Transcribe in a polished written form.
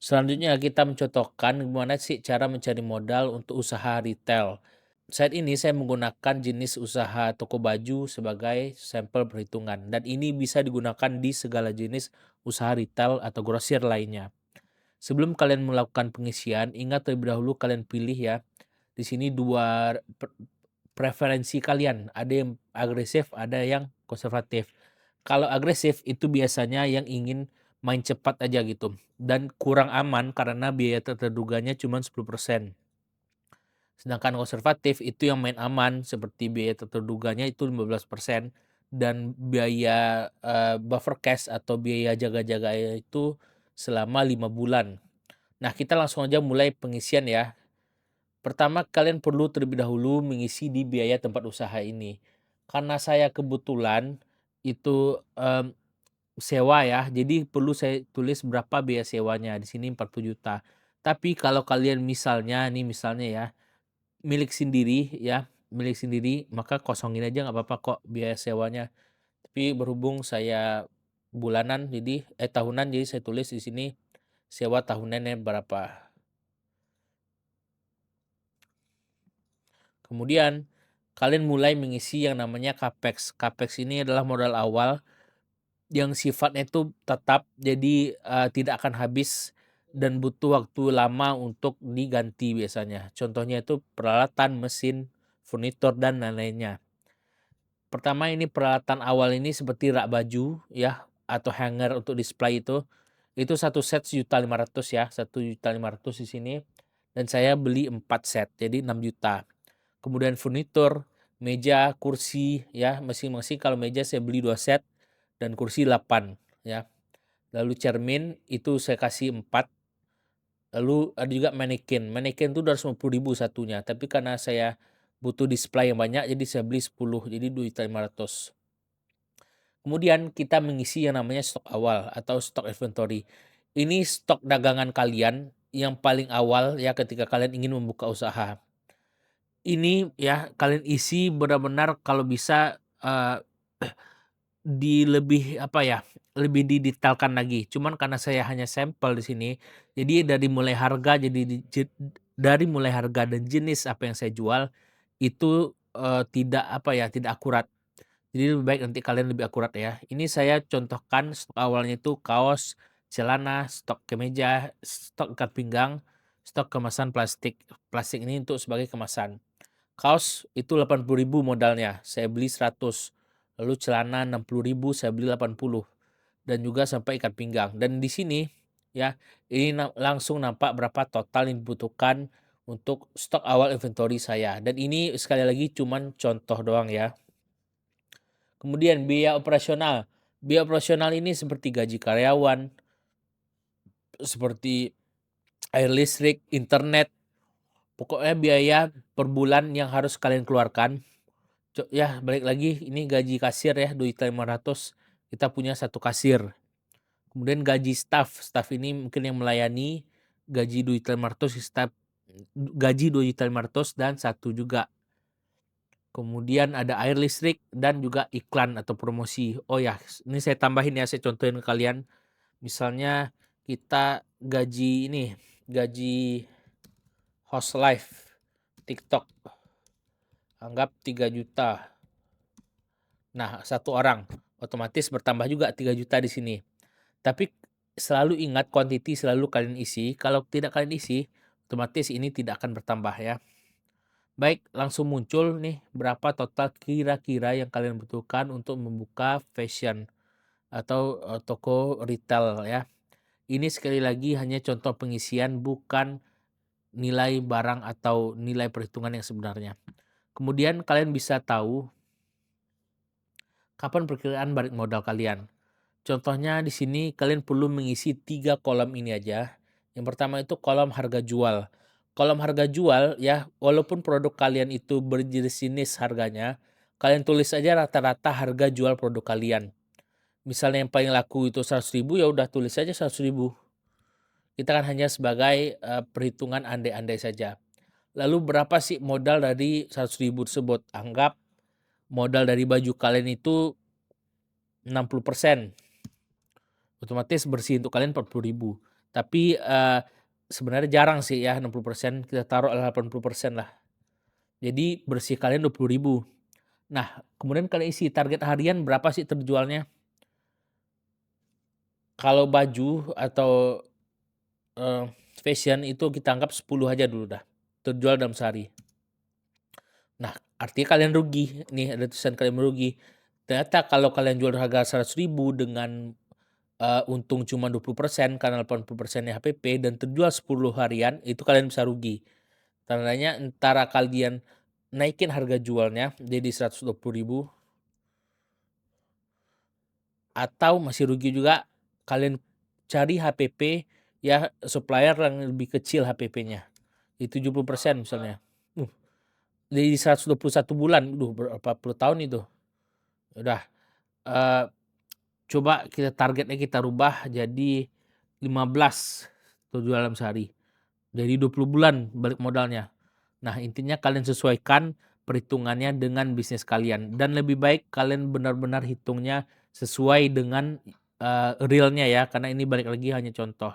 Selanjutnya kita mencontohkan gimana sih cara mencari modal untuk usaha retail. Saat ini saya menggunakan jenis usaha toko baju sebagai sampel perhitungan dan ini bisa digunakan di segala jenis usaha retail atau grosir lainnya. Sebelum kalian melakukan pengisian, ingat terlebih dahulu kalian pilih ya. Di sini dua preferensi kalian, ada yang agresif, ada yang konservatif. Kalau agresif itu biasanya yang ingin main cepat aja gitu dan kurang aman karena biaya tak terduganya cuma 10%. Sedangkan konservatif itu yang main aman seperti biaya tak terduganya itu 15% dan biaya, buffer cash atau biaya jaga-jaga itu selama 5 bulan. Nah, kita langsung aja mulai pengisian ya. Pertama, kalian perlu terlebih dahulu mengisi di biaya tempat usaha ini. Karena saya kebetulan itu, sewa ya, jadi perlu saya tulis berapa biaya sewanya, di sini 40 juta. Tapi kalau kalian misalnya ya, milik sendiri ya, milik sendiri, maka kosongin aja nggak apa-apa kok biaya sewanya. Tapi berhubung saya tahunan, jadi saya tulis di sini sewa tahunannya berapa. Kemudian kalian mulai mengisi yang namanya capex. Capex ini adalah modal awal yang sifatnya itu tetap, jadi, tidak akan habis dan butuh waktu lama untuk diganti biasanya. Contohnya itu peralatan, mesin, furnitur, dan lain-lainnya. Pertama ini peralatan awal ini seperti rak baju ya, atau hanger untuk display itu satu set 1.500.000 ya, 1.500.000 di sini dan saya beli 4 set, jadi 6 juta. Kemudian furnitur, meja, kursi ya, masing-masing kalau meja saya beli 2 set dan kursi 8 ya. Lalu cermin itu saya kasih 4. Lalu ada juga manekin. Manekin itu 250.000 satunya, tapi karena saya butuh display yang banyak jadi saya beli 10, jadi 2.500.000. Kemudian kita mengisi yang namanya stok awal atau stok inventory. Ini stok dagangan kalian yang paling awal ya ketika kalian ingin membuka usaha. Ini ya kalian isi benar-benar kalau bisa, lebih apa ya, lebih didetailkan lagi. Cuman karena saya hanya sampel di sini, jadi dari mulai harga dan jenis apa yang saya jual itu, tidak apa ya, tidak akurat. Jadi lebih baik nanti kalian lebih akurat ya. Ini saya contohkan stok awalnya itu kaos, celana, stok kemeja, stok ikat pinggang, stok kemasan plastik. Plastik ini untuk sebagai kemasan. Kaos itu 80.000 modalnya, saya beli 100. Lalu celana 60.000, saya beli 80. Dan juga sampai ikat pinggang. Dan di sini ya, ini langsung nampak berapa total yang dibutuhkan untuk stok awal inventory saya. Dan ini sekali lagi cuman contoh doang ya. Kemudian biaya operasional. Biaya operasional ini seperti gaji karyawan, seperti air listrik, internet, pokoknya biaya per bulan yang harus kalian keluarkan. Ya balik lagi ini gaji kasir ya 2.500.000, kita punya satu kasir. Kemudian gaji staff ini mungkin yang melayani gaji 2.500.000, gaji 2.500.000 dan satu juga. Kemudian ada air listrik dan juga iklan atau promosi. Oh ya, ini saya tambahin ya, saya contohin ke kalian. Misalnya kita gaji host live TikTok, anggap 3 juta. Nah, satu orang, otomatis bertambah juga 3 juta di sini. Tapi selalu ingat quantity selalu kalian isi, kalau tidak kalian isi, otomatis ini tidak akan bertambah ya. Baik, langsung muncul nih berapa total kira-kira yang kalian butuhkan untuk membuka fashion atau, toko retail ya. Ini sekali lagi hanya contoh pengisian, bukan nilai barang atau nilai perhitungan yang sebenarnya. Kemudian kalian bisa tahu kapan perkiraan balik modal kalian. Contohnya di sini kalian perlu mengisi 3 kolom ini aja. Yang pertama itu kolom harga jual. Kolom harga jual ya, walaupun produk kalian itu berjenis harganya, kalian tulis aja rata-rata harga jual produk kalian. Misalnya yang paling laku itu 100.000, ya udah tulis aja 100.000. Kita kan hanya sebagai, perhitungan andai-andai saja. Lalu berapa sih modal dari 100.000 tersebut? Anggap modal dari baju kalian itu 60%. Otomatis bersih untuk kalian 40.000. Tapi, sebenarnya jarang sih ya 60%, kita taruh 80% lah. Jadi bersih kalian 20.000. Nah, kemudian kalian isi target harian berapa sih terjualnya. Kalau baju atau, eee, fashion itu kita anggap 10 aja dulu dah, terjual dalam sehari. Nah, artinya kalian rugi, nih ada tulisan kalian merugi. Ternyata kalau kalian jual harga 100.000 dengan, untung cuma 20% karena 80%-nya HPP dan terjual 10 harian, itu kalian bisa rugi. Tandanya antara kalian naikin harga jualnya jadi 120.000 atau masih rugi juga kalian cari HPP ya supplier yang lebih kecil HPP-nya, di 70% misalnya. Uh, di 121 bulan, berapa puluh tahun itu. Udah, eee, coba kita targetnya kita rubah jadi 15 tuh dalam sehari. Jadi 20 bulan balik modalnya. Nah, intinya kalian sesuaikan perhitungannya dengan bisnis kalian dan lebih baik kalian benar-benar hitungnya sesuai dengan, realnya ya, karena ini balik lagi hanya contoh.